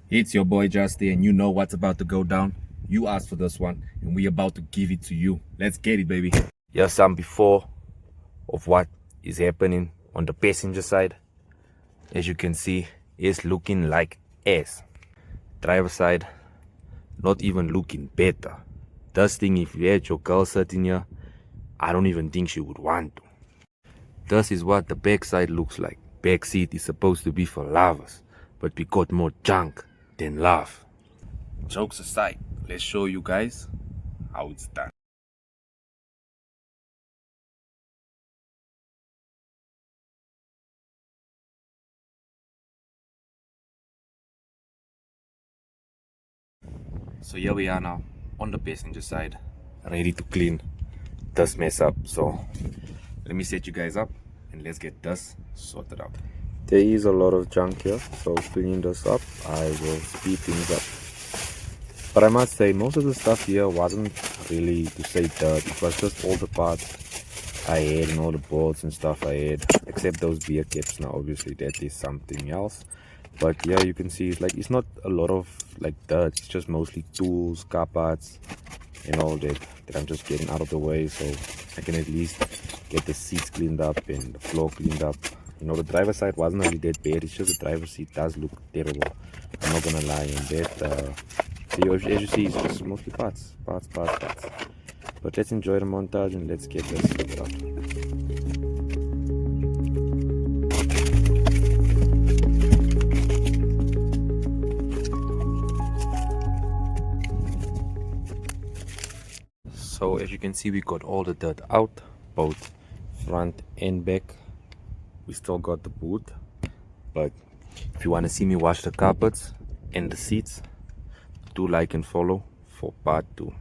It's your boy Justy, and you know what's about to go down. You asked for this one, and we about to give it to you. Let's get it, baby. Here's some before of what is happening on the passenger side. As you can see, it's looking like ass. Driver side, not even looking better. This thing, if you had your girl sitting here, I don't even think she would want to. This is what the back side looks like. Back seat is supposed to be for lovers, but we got more junk than love. Jokes aside, let's show you guys how it's done. So here we are now on the passenger side, ready to clean this mess up. So let me set you guys up and let's get this sorted out. There is a lot of junk here, so cleaning this up, I will speed things up. But I must say, most of the stuff here wasn't really to say dirt. It was just all the parts I had and all the bolts and stuff I had, except those beer caps. Now obviously that is something else, but yeah, you can see it's not a lot of like dirt. It's just mostly tools, car parts and all that I'm just getting out of the way, so I can at least get the seats cleaned up and the floor cleaned up. You know, the driver's side wasn't really that bad. It's just the driver's seat does look terrible, I'm not gonna lie. And that so as you see, it's just mostly parts. But let's enjoy the montage and let's get this sorted out. So as you can see, we got all the dirt out, both front and back. We still got the boot, but if you want to see me wash the carpets and the seats, do like and follow for part 2.